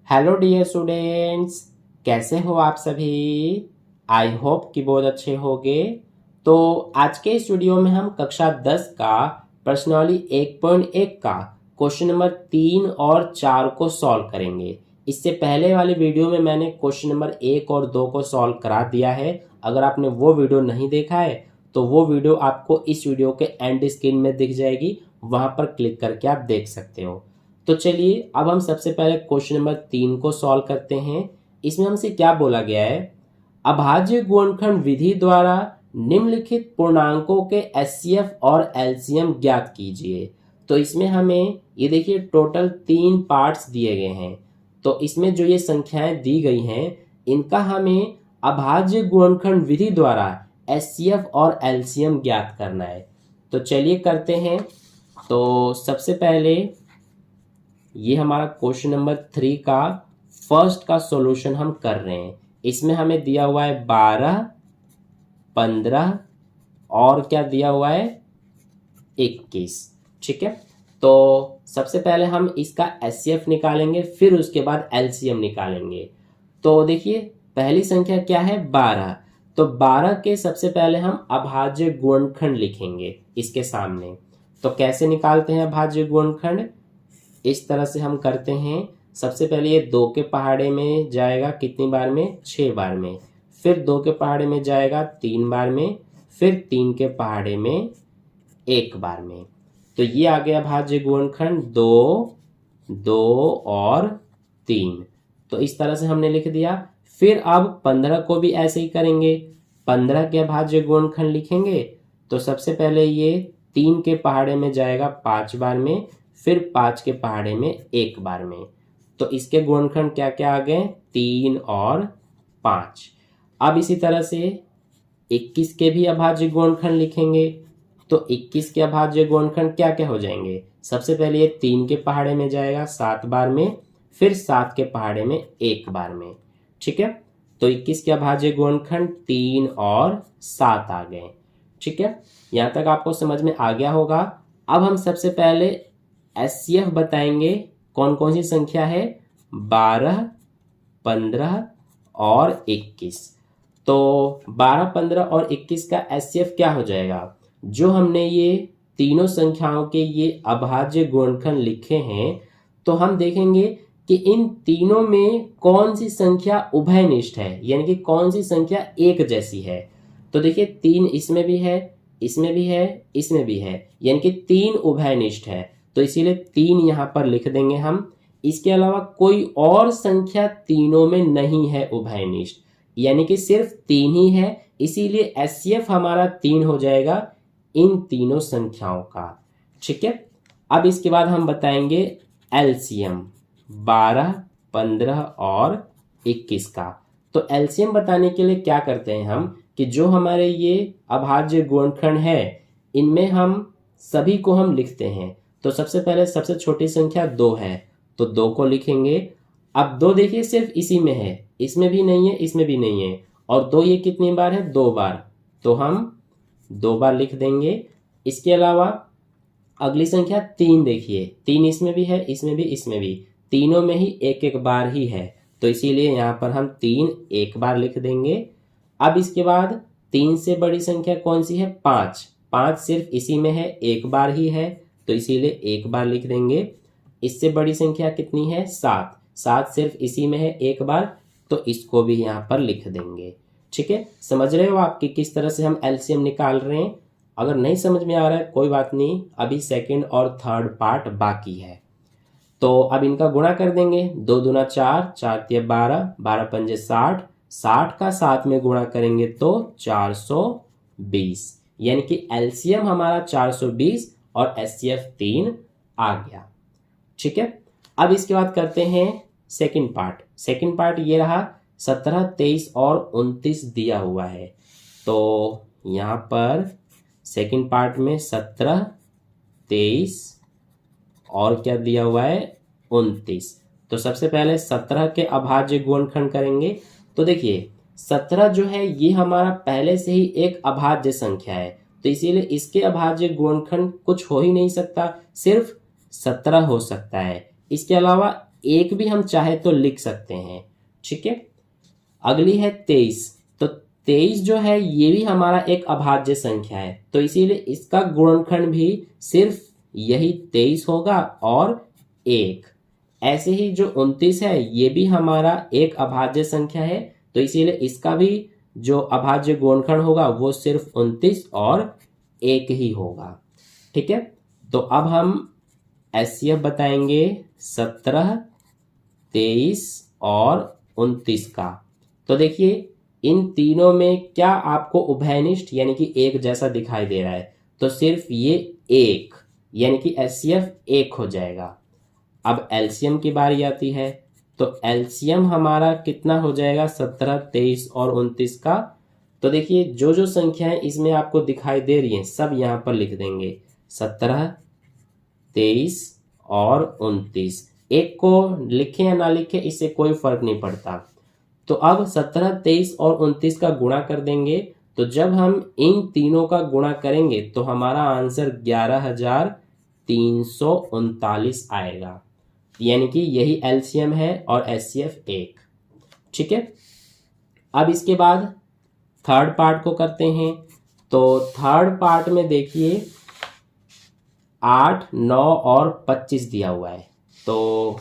Hello dear students, कैसे हो आप सभी। आई होप कि बहुत अच्छे होगे। तो आज के इस वीडियो में हम कक्षा 10 का प्रश्नावली 1.1 का क्वेश्चन नंबर 3 और 4 को सॉल्व करेंगे। इससे पहले वाली वीडियो में मैंने क्वेश्चन नंबर 1 और 2 को सॉल्व करा दिया है। अगर आपने वो वीडियो नहीं देखा है तो वो वीडियो आपको इस वीडियो के एंड स्क्रीन में दिख जाएगी, वहां पर क्लिक करके आप देख सकते हो। तो चलिए अब हम सबसे पहले क्वेश्चन नंबर 3 को सॉल्व करते हैं। इसमें हमसे क्या बोला गया है, अभाज्य गुणनखंड विधि द्वारा निम्नलिखित पूर्णांकों के एचसीएफ और एलसीएम ज्ञात कीजिए। तो इसमें हमें ये देखिए टोटल 3 पार्ट्स दिए गए हैं। तो इसमें जो ये संख्याएं दी गई हैं इनका हमें अभाज्य गुणनखंड विधि द्वारा एचसीएफ और एलसीएम ज्ञात करना है। तो चलिए करते हैं। तो सबसे पहले ये हमारा क्वेश्चन नंबर 3 का फर्स्ट का सॉल्यूशन हम कर रहे हैं। इसमें हमें दिया हुआ है 12, 15 और क्या दिया हुआ है 21। ठीक है, तो सबसे पहले हम इसका एचसीएफ निकालेंगे, फिर उसके बाद एलसीएम निकालेंगे। तो देखिए पहली संख्या क्या है 12। तो 12 के सबसे पहले हम अभाज्य गुणनखंड लिखेंगे इसके सामने। तो कैसे निकालते हैं अभाज्य गुणनखंड, इस तरह से हम करते हैं। सबसे पहले ये 2 के पहाड़े में जाएगा कितनी बार में, 6 बार में। फिर 2 के पहाड़े में जाएगा 3 बार में। फिर 3 के पहाड़े में 1 बार में। तो ये आ गया भाज्य गुणनखंड 2, 2 और 3। तो इस तरह से हमने लिख दिया। फिर अब 15 को भी ऐसे ही करेंगे। 15 के भाज्य गुणनखंड लिखेंगे तो सबसे पहले ये 3 के पहाड़े में जाएगा 5 बार में। फिर 5 के पहाड़े में 1 बार में। तो इसके गुणनखंड क्या क्या आ गए, 3 और 5। अब इसी तरह से 21 के भी अभाज्य गुणनखंड लिखेंगे। तो 21 के अभाज्य गुणनखंड क्या क्या हो जाएंगे, सबसे पहले ये 3 के पहाड़े में जाएगा 7 बार में। फिर 7 के पहाड़े में 1 बार में। ठीक है, तो 21 के अभाज्य गुणनखंड 3 और 7 आ गए। ठीक है, यहां तक आपको समझ में आ गया होगा। अब हम सबसे पहले एचसीएफ बताएंगे। कौन कौन सी संख्या है, 12, 15 और 21। तो 12, 15 और 21 का एचसीएफ क्या हो जाएगा, जो हमने ये तीनों संख्याओं के ये अभाज्य गुणनखंड लिखे हैं, तो हम देखेंगे कि इन तीनों में कौन सी संख्या उभयनिष्ठ है, यानी कि कौन सी संख्या एक जैसी है। तो देखिए 3 इसमें भी है, इसमें भी है, इसमें भी है, यानी कि 3 उभयनिष्ठ है। तो इसीलिए 3 यहां पर लिख देंगे हम। इसके अलावा कोई और संख्या तीनों में नहीं है उभयनिष्ठ, यानी कि सिर्फ 3 ही है। इसीलिए एचसीएफ हमारा 3 हो जाएगा इन तीनों संख्याओं का। ठीक है, अब इसके बाद हम बताएंगे एलसीएम 12, 15 और 21 का। तो एलसीएम बताने के लिए क्या करते हैं हम कि जो हमारे ये अभाज्य गुणनखंड है इनमें हम सभी को हम लिखते हैं। तो सबसे पहले सबसे छोटी संख्या 2 है, तो 2 को लिखेंगे। अब 2 देखिए सिर्फ इसी में है, इसमें भी नहीं है, इसमें भी नहीं है। और 2 ये कितनी बार है, 2 बार, तो हम 2 बार लिख देंगे। इसके अलावा अगली संख्या 3 देखिए, 3 इसमें भी है, इसमें भी, इसमें भी, तीनों में ही एक एक बार ही है। तो इसीलिए यहाँ पर हम 3 एक बार लिख देंगे। अब इसके बाद 3 से बड़ी संख्या कौन सी है, 5। 5 सिर्फ इसी में है, एक बार ही है, तो इसीलिए एक बार लिख देंगे। इससे बड़ी संख्या कितनी है, 7। 7 सिर्फ इसी में है, एक बार, तो इसको भी यहाँ पर लिख देंगे। ठीक है, समझ रहे हो आप कि किस तरह से हम एलसीएम निकाल रहे हैं। अगर नहीं समझ में आ रहा है कोई बात नहीं, अभी सेकंड और थर्ड पार्ट बाकी है। तो अब इनका गुणा कर देंगे। 2 दूना 4, 4 तिया 12, 12 पंजे 60, 60 का 7 में गुणा करेंगे तो 420, यानी कि एलसीएम हमारा 420 और एचसीएफ 3 आ गया। ठीक है, अब इसके बाद करते हैं सेकंड पार्ट। सेकंड पार्ट ये रहा, 17, 23 और 29 दिया हुआ है। तो यहाँ पर सेकंड पार्ट में 17, 23 और क्या दिया हुआ है, 29। तो सबसे पहले 17 के अभाज्य गुणनखंड करेंगे। तो देखिए 17 जो है ये हमारा पहले से ही एक अभाज्य संख्या है, तो इसीलिए इसके अभाज्य गुणनखंड कुछ हो ही नहीं सकता, सिर्फ 17 हो सकता है। इसके अलावा एक भी हम चाहे तो लिख सकते हैं। ठीक है, अगली है 23। तो 23 जो है ये भी हमारा एक अभाज्य संख्या है, तो इसीलिए इसका गुणनखंड भी सिर्फ यही 23 होगा और 1। ऐसे ही जो 29 है ये भी हमारा एक अभाज्य संख्या है, तो इसीलिए इसका भी जो अभाज्य गुणनखंड होगा वो सिर्फ 29 और 1 ही होगा। ठीक है, तो अब हम एचसीएफ बताएंगे 17, 23 और 29 का। तो देखिए इन तीनों में क्या आपको उभयनिष्ठ यानी कि एक जैसा दिखाई दे रहा है, तो सिर्फ ये एक यानी कि एचसीएफ 1 हो जाएगा। अब एलसीएम की बारी आती है, तो एलसीएम हमारा कितना हो जाएगा 17, 23 और 29 का। तो देखिए जो जो संख्याएं इसमें आपको दिखाई दे रही हैं सब यहाँ पर लिख देंगे, 17, 23 और 29। एक को लिखें या ना लिखें इससे कोई फर्क नहीं पड़ता। तो अब 17, 23 और 29 का गुणा कर देंगे, तो जब हम इन तीनों का गुणा करेंगे तो हमारा आंसर 11,339 आएगा, यानी कि यही एलसीएम है और एचसीएफ 1। ठीक है, अब इसके बाद थर्ड पार्ट को करते हैं। तो थर्ड पार्ट में देखिए 8, 9 और 25 दिया हुआ है, तो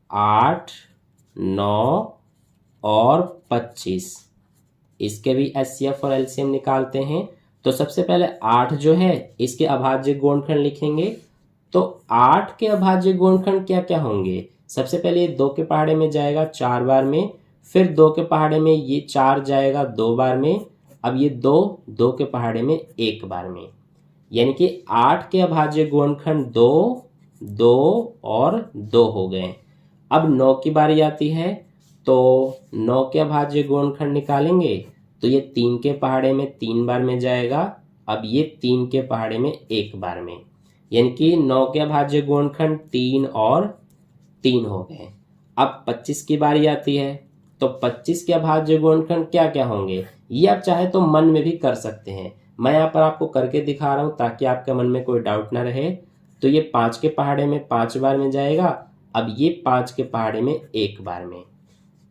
8, 9 और 25 इसके भी एचसीएफ और एलसीएम निकालते हैं। तो सबसे पहले 8 जो है इसके अभाज्य गुणनखंड लिखेंगे। तो 8 के अभाज्य गुणनखंड क्या क्या होंगे, सबसे पहले ये 2 के पहाड़े में जाएगा 4 बार में, फिर 2 के पहाड़े में ये 4 जाएगा 2 बार में, अब ये 2 के पहाड़े में 1 बार में, यानी कि 8 के अभाज्य गुणनखंड 2, 2 और 2 हो गए। अब 9 की बारी आती है, तो 9 के अभाज्य गुणनखंड निकालेंगे, तो ये 3 के पहाड़े में 3 बार में जाएगा, अब ये 3 के पहाड़े में 1 बार में, यानी कि 9 के अभाज्य गुणनखंड 3 और 3 हो गए। अब 25 की बारी आती है, तो 25 के अभाज्य गुणनखंड क्या क्या होंगे ये आप चाहे तो मन में भी कर सकते हैं, मैं यहाँ पर आपको करके दिखा रहा हूँ ताकि आपके मन में कोई डाउट ना रहे। तो ये 5 के पहाड़े में 5 बार में जाएगा, अब ये 5 के पहाड़े में 1 बार में,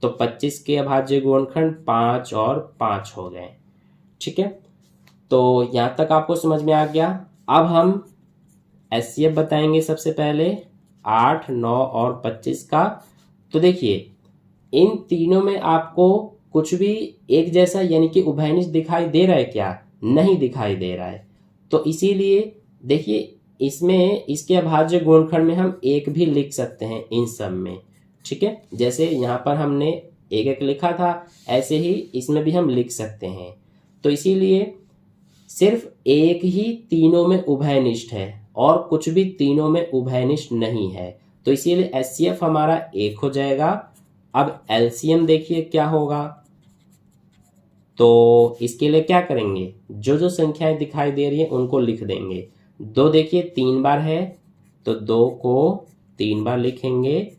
तो 25 के अभाज्य गुणनखंड 5 और 5 हो गए। ठीक है, तो यहाँ तक आपको समझ में आ गया। अब हम एचसीएफ बताएंगे सबसे पहले 8, 9 और 25 का। तो देखिए इन तीनों में आपको कुछ भी एक जैसा यानी कि उभयनिष्ठ दिखाई दे रहा है क्या, नहीं दिखाई दे रहा है। तो इसीलिए देखिए इसमें इसके अभाज्य गुणनखंड में हम 1 भी लिख सकते हैं इन सब में। ठीक है, जैसे यहाँ पर हमने 1 लिखा था, ऐसे ही इसमें भी हम लिख सकते हैं। तो इसीलिए सिर्फ 1 ही तीनों में उभयनिष्ठ है और कुछ भी तीनों में उभयनिष्ठ नहीं है, तो इसीलिए एचसीएफ हमारा 1 हो जाएगा। अब एलसीएम देखिए क्या होगा, तो इसके लिए क्या करेंगे, जो जो संख्याएं दिखाई दे रही है उनको लिख देंगे। 2 देखिए 3 बार है, तो 2 को 3 बार लिखेंगे।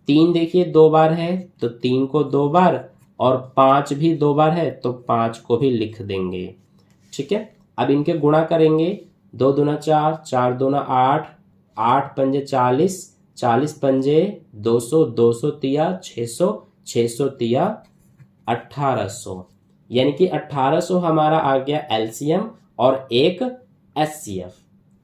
3 देखिए 2 बार है, तो 3 को 2 बार, और 5 भी 2 बार है तो 5 को भी लिख देंगे। ठीक है, अब इनके गुणा करेंगे, 2 दूना 4, 4 दूना 8, 8 पंजे 40, 40 पंजे 200, 200 तिया 600, 600 तिया 1800, यानी कि 1800 हमारा आ गया एलसीएम और 1 एचसीएफ।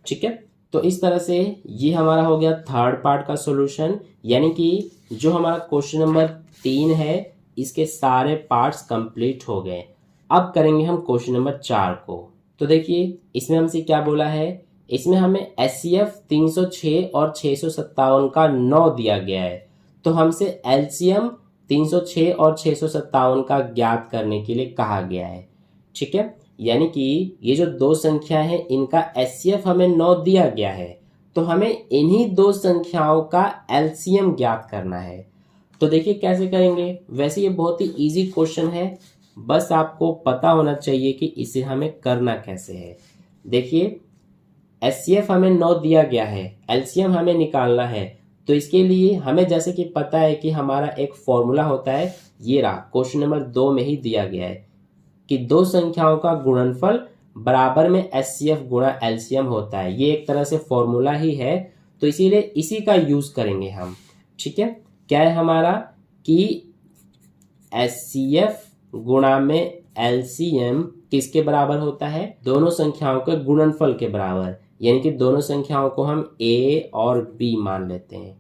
ठीक है, तो इस तरह से ये हमारा हो गया थर्ड पार्ट का सॉल्यूशन, यानी कि जो हमारा क्वेश्चन नंबर 3 है इसके सारे पार्ट्स कंप्लीट हो गए। अब करेंगे हम क्वेश्चन नंबर 4 को। तो देखिए इसमें हमसे क्या बोला है, इसमें हमें एचसीएफ 306 और 657 का 9 दिया गया है, तो हमसे एलसीएम 306 और 657 का ज्ञात करने के लिए कहा गया है। ठीक है, यानी कि ये जो 2 संख्या है इनका एचसीएफ हमें 9 दिया गया है, तो हमें इन्हीं 2 संख्याओं का एलसीएम ज्ञात करना है। तो देखिए कैसे करेंगे, वैसे ये बहुत ही इजी क्वेश्चन है, बस आपको पता होना चाहिए कि इसे हमें करना कैसे है। देखिए एचसीएफ हमें 9 दिया गया है, एलसीएम हमें निकालना है, तो इसके लिए हमें जैसे कि पता है कि हमारा एक फॉर्मूला होता है, ये रहा क्वेश्चन नंबर 2 में ही दिया गया है कि 2 संख्याओं का गुणनफल बराबर में एचसीएफ गुणा एलसीएम होता है। ये एक तरह से फॉर्मूला ही है, तो इसीलिए इसी का यूज करेंगे हम। ठीक है, क्या है हमारा कि HCF गुणा में LCM किसके बराबर होता है, दोनों संख्याओं के गुणनफल के बराबर, यानी कि दोनों संख्याओं को हम A और B मान लेते हैं।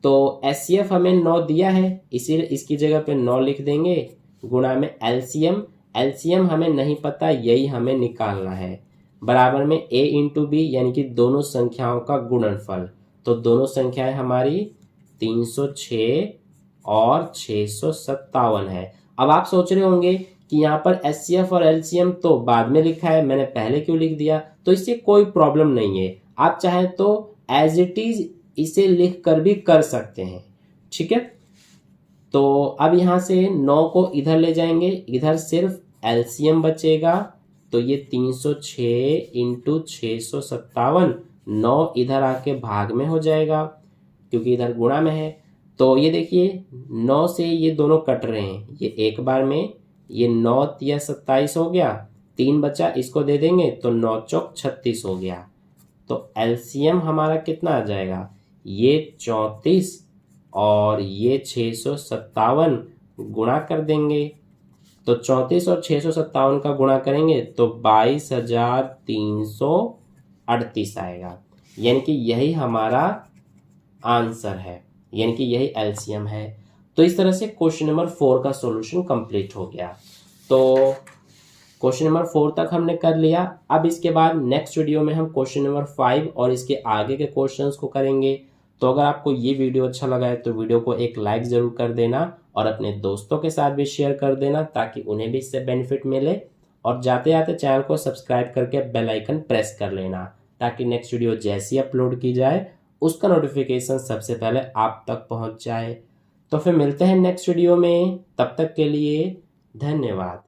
तो HCF हमें 9 दिया है, इसीलिए इसकी जगह पे 9 लिख देंगे, गुणा में LCM हमें नहीं पता, यही हमें निकालना है, बराबर में A इंटू बी, यानी कि दोनों संख्याओं का गुणनफल। तो दोनों संख्याएं हमारी 306 और 657 है। अब आप सोच रहे होंगे कि यहाँ पर HCF और LCM तो बाद में लिखा है, मैंने पहले क्यों लिख दिया। तो इससे कोई प्रॉब्लम नहीं है, आप चाहे तो एज इट इज इसे लिख कर भी कर सकते हैं, ठीक है। तो अब यहाँ से 9 को इधर ले जाएंगे, इधर सिर्फ LCM बचेगा, तो ये 306 इंटू 657, 9 इधर आके भाग में हो जाएगा क्योंकि इधर गुणा में है। तो ये देखिए 9 से ये दोनों कट रहे हैं, ये एक बार में, ये 9 या 27 हो गया, 3 बचा, इसको दे देंगे तो 9 चौक 36 हो गया। तो LCM हमारा कितना आ जाएगा, ये 34 और ये 657 गुणा कर देंगे, तो 34 और 657 का गुणा करेंगे तो 22,338 आएगा, यानी कि यही हमारा आंसर है, यानी कि यही LCM है। तो इस तरह से क्वेश्चन नंबर 4 का सॉल्यूशन कंप्लीट हो गया। तो क्वेश्चन नंबर 4 तक हमने कर लिया। अब इसके बाद नेक्स्ट वीडियो में हम क्वेश्चन नंबर 5 और इसके आगे के क्वेश्चंस को करेंगे। तो अगर आपको ये वीडियो अच्छा लगा है तो वीडियो को एक लाइक ज़रूर कर देना और अपने दोस्तों के साथ भी शेयर कर देना ताकि उन्हें भी इससे बेनिफिट मिले। और जाते जाते चैनल को सब्सक्राइब करके बेल आइकन प्रेस कर लेना ताकि नेक्स्ट वीडियो जैसी अपलोड की जाए उसका नोटिफिकेशन सबसे पहले आप तक पहुंच जाए। तो फिर मिलते हैं नेक्स्ट वीडियो में, तब तक के लिए धन्यवाद।